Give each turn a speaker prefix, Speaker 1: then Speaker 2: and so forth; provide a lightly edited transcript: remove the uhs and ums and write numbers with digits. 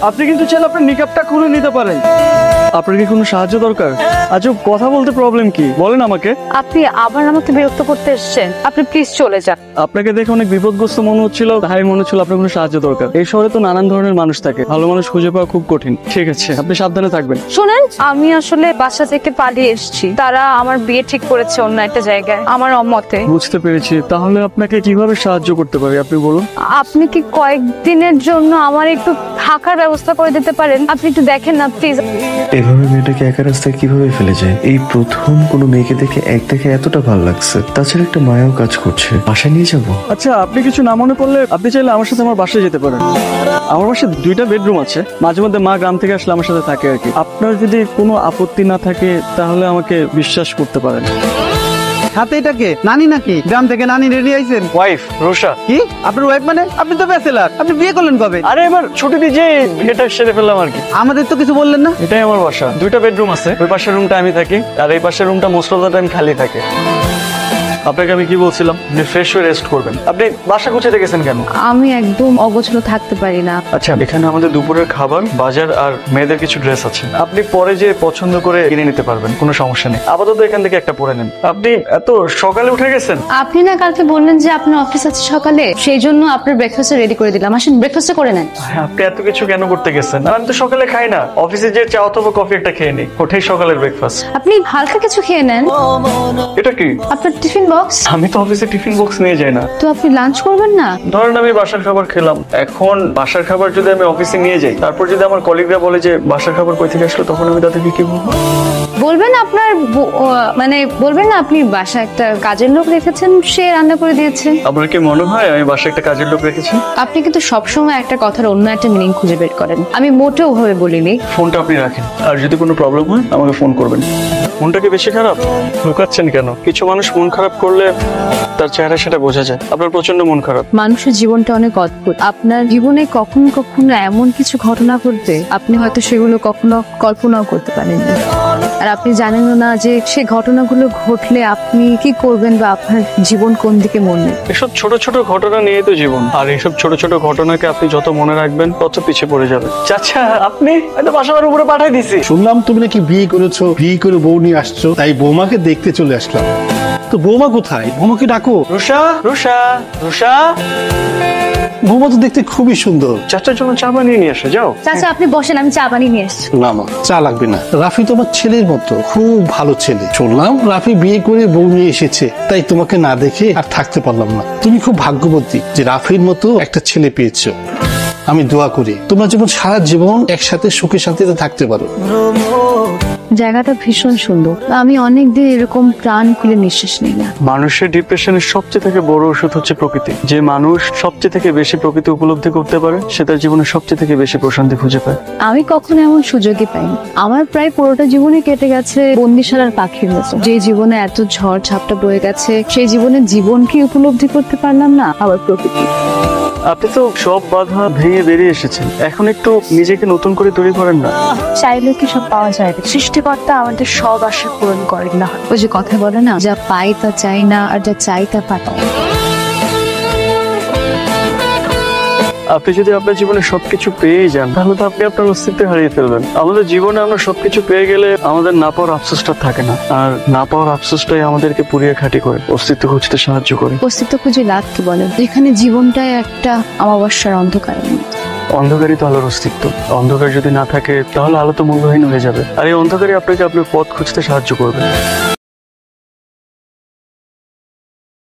Speaker 1: আপনি কিন্তু চাইলে আপনার নিকাবটা খুলে নিতে পারেন। আপনার কি কোনো সাহায্য দরকার? আচ্ছা, কথা বলতে প্রবলেম কি বলেন আমাকে।
Speaker 2: আপনি আবার আমাকে বিরক্ত করতে এসেছেন, আপনি প্লিজ চলে যান।
Speaker 1: আপনাকে দেখে অনেক বিপদগ্রস্ত মনে হচ্ছিল, তাই মনে হচ্ছিল আপনার কোনো সাহায্য দরকার। এই শহরে তো নানান ধরনের মানুষ থাকে, ভালো মানুষ খুঁজে পাওয়া খুব কঠিন। ঠিক আছে, আপনি সাবধানে থাকবেন।
Speaker 2: শুনেন, আমি আসলে বাসা থেকে পালিয়ে এসেছি। তারা আমার বিয়ে ঠিক করেছে অন্য একটা জায়গায় আমার অমতে।
Speaker 1: বুঝতে পেরেছি। তাহলে আপনাকে কিভাবে সাহায্য করতে পারি আপনি বলুন।
Speaker 2: আপনি কি কয়েকদিনের জন্য আমার একটু থাকার ব্যবস্থা করে দিতে পারেন? আপনি একটু দেখেন না প্লিজ।
Speaker 3: এভাবে মেয়েটাকে একা রাস্তায় কিভাবে ফেলে যায়? এই প্রথম কোনো মেয়েকে দেখে দেখে এতটা ভালো লাগছে। তাছাড়া একটা মায়াও কাজ করছে। বাসায় নিয়ে যাবো।
Speaker 1: আচ্ছা, আপনি কিছু না মনে করলে আপনি চাইলে আমার সাথে আমার বাসায় যেতে পারেন। আমার বাসায় 2টা বেডরুম আছে। মাঝে মধ্যে মা গ্রাম থেকে আসলে আমার সাথে থাকে আর কি। আপনার যদি কোনো আপত্তি না থাকে তাহলে আমাকে বিশ্বাস করতে পারেন।
Speaker 4: হাতে এটাকে নানি নাকি? গ্রাম থেকে নানি রেডি আইছেন?
Speaker 1: ওয়াইফ রোশা।
Speaker 4: কি আপনার ওয়াইফ মানে? আপনি তো ব্যাচেলার, আপনি বিয়ে করলেন কবে?
Speaker 1: আরে এবার ছুটি দিয়ে যে বিয়েটা সেরে ফেললাম আর কি।
Speaker 4: আমাদের তো কিছু বললেন না।
Speaker 1: এটাই আমার বাসা। 2টা বেডরুম আছে। ওই পাশের রুমটা আমি থাকি আর এই পাশের রুমটা মোস্ট অফ দ্য টাইম খালি থাকে। আপনাকে আমি কি বলছিলাম, আপনি ফ্রেশ হয়ে রেস্ট করবেন। আপনি বাসা গুছিয়ে গেছেন কেন?
Speaker 2: আমি একদম অগোছলো থাকতে পারি না।
Speaker 1: আচ্ছা, এখানে আমাদের দুপুরের খাবার, বাজার আর মেয়েদের কিছু ড্রেস আছে। আপনি পরে যে পছন্দ করে কিনে নিতে পারবেন, কোনো সমস্যা নেই। আপাতত এখান থেকে একটা পরে নেন। আপনি এত সকালে উঠে গেছেন?
Speaker 2: আপনি না কালকে বললেন যে আপনার অফিস আছে সকালে, সেই জন্য আপনার ব্রেকফাস্ট রেডি করে দিলাম। আসেন ব্রেকফাস্ট করে নেন।
Speaker 1: আপনি এত কিছু কেন করতে গেছেন? আর আমি তো সকালে খাই না। অফিসে যে চা অথবা কফি একটা খেয়ে নিই, ওটাই সকালের ব্রেকফাস্ট।
Speaker 2: আপনি হালকা কিছু খেয়ে নেন।
Speaker 1: এটা কি?
Speaker 2: আপনার টিফিন বক্স।
Speaker 1: আমি তো অফিসে টিফিন বক্স নিয়ে যাই না।
Speaker 2: তো আপনি লাঞ্চ করবেন না?
Speaker 1: ধরেন আমি বাসার খাবার খেলাম, এখন বাসার খাবার যদি আমি অফিসে নিয়ে যাই, তারপর যদি আমার কলিগরা বলে যে বাসার খাবার কই থেকে আসলো, তখন আমি তাদেরকে কি বলবো?
Speaker 2: বলবেন আপনার মানে বলবেন না আপনি বাসায় একটা কাজের লোক রেখেছেন, সে রান্না করে দিয়েছে।
Speaker 1: আপনার কি মনে হয় আমি বাসায় একটা কাজের লোক রেখেছি?
Speaker 2: আপনি কিন্তু সবসময় একটা কথার অন্য একটা মিনিং খুঁজে বের করেন। আমি মোটেও ভাবে বলিনি।
Speaker 1: ফোনটা আপনি রাখেন, আর যদি কোনো প্রবলেম হয় আমাকে ফোন করবেন। মনটা কি বেশি খারাপ? লুকাচ্ছেন কেন? কিছু মানুষ মন খারাপ করলে তার চেহারা সেটা বোঝা যায়। আপনার প্রচন্ড মন খারাপ।
Speaker 2: মানুষের জীবনটা অনেক অদ্ভুত। আপনার জীবনে কখনো কখনো এমন কিছু ঘটনা ঘটবে, আপনি হয়তো সেগুলো কখনো কল্পনাও করতে পারেননি। আর আপনি জানেনও না যে সেই ঘটনাগুলো ঘটলে আপনি কি করবেন বা আপনার জীবন কোন দিকে মন নেবে।
Speaker 1: এসব ছোট ছোট ঘটনা নিয়ে তো জীবন, আর এইসব ছোট ছোট ঘটনাকে আপনি যত মনে রাখবেন তত পিছিয়ে পড়ে যাবেন। চাচা, আপনি হয়তো বাসার উপরে পাঠিয়ে দিছি।
Speaker 5: শুনলাম তুমি নাকি বিয়ে করেছো, বিয়ে করে বউ নিয়ে আসছো, তাই বৌমাকে দেখতে চলে আসলাম। তো বৌমা কোথায়? বৌমাকে ডাকো।
Speaker 1: রুষা, রুষা, রুষা।
Speaker 5: বৌমা তো দেখতে খুবই সুন্দর।
Speaker 1: চাচার জন্য চা বানিয়ে নিয়ে আসো, যাও।
Speaker 2: চাচা আপনি বসেন, আমি চা বানিয়ে নিয়ে এসেছি।
Speaker 5: না মা, চা লাগবে না। রাফি তোমার ছেলের মতো, খুব ভালো ছেলে। শুনলাম রাফি বিয়ে করে বউ নিয়ে এসেছে, তাই তোমাকে না দেখে আর থাকতে পারলাম না। তুমি খুব ভাগ্যবতী যে রাফির মতো একটা ছেলে পেয়েছো। আমি দোয়া করি তোমরা যেমন সারা জীবন একসাথে সুখে শান্তিতে থাকতে পারো।
Speaker 2: জায়গাটা ভীষণ সুন্দর। আমি অনেকদিন এরকম প্রাণ খুলে নিঃশ্বাস নিই না।
Speaker 1: মানুষের ডিপ্রেশনের সবচেয়ে থেকে বড় ওষুধ হচ্ছে প্রকৃতি। যে মানুষ সবচেয়ে থেকে বেশি প্রকৃতি উপলব্ধি করতে পারে, সে তার জীবনে সবচেয়ে থেকে বেশি প্রশান্তি খুঁজে পায়।
Speaker 2: আমি কখনো এমন সুযোগই পাইনি। আমার প্রায় পুরোটা জীবনে কেটে গেছে বন্দিশালার পাখির মতো। যে জীবনে এত ঝড় ঝাপটা বয়ে গেছে, সেই জীবনে জীবনকে উপলব্ধি করতে পারলাম না, আবার প্রকৃতি।
Speaker 1: আপনি তো সব বাধা ভেঙে বেরিয়ে এসেছেন, এখন একটু নিজেকে নতুন করে তৈরি করেন না।
Speaker 2: চাইলে কি সব পাওয়া যায়? সৃষ্টিকর্তা আমাদের সব আশা পূরণ করেন না। ওই যে কথা বলে না, যা পাই তা চাই না, আর যা চাই তা পাই।
Speaker 1: আপনি যদি আপনার জীবনে সবকিছু পেয়ে যান, তাহলে তো আপনি আপনার অস্তিত্ব হারিয়ে ফেলবেন। আমাদের জীবনে আমরা সবকিছু পেয়ে গেলে আমাদের না পাওয়ার আফসোসটা থাকে না, আর না পাওয়ার আফসোসটাই আমাদেরকে পুড়িয়ে খাঁটি করে, অস্তিত্ব খুঁজতে সাহায্য করে।
Speaker 2: অস্তিত্ব খুঁজে লাভ কি বলেন, যেখানে জীবনটাই একটা অমাবস্যার অন্ধকারের মতো।
Speaker 1: অন্ধকারই তো আলোর অস্তিত্ব। অন্ধকার যদি না থাকে তাহলে আলো তো মূল্যহীন হয়ে যাবে, আর এই অন্ধকারই আপনাকে আপনার পথ খুঁজতে সাহায্য করবে।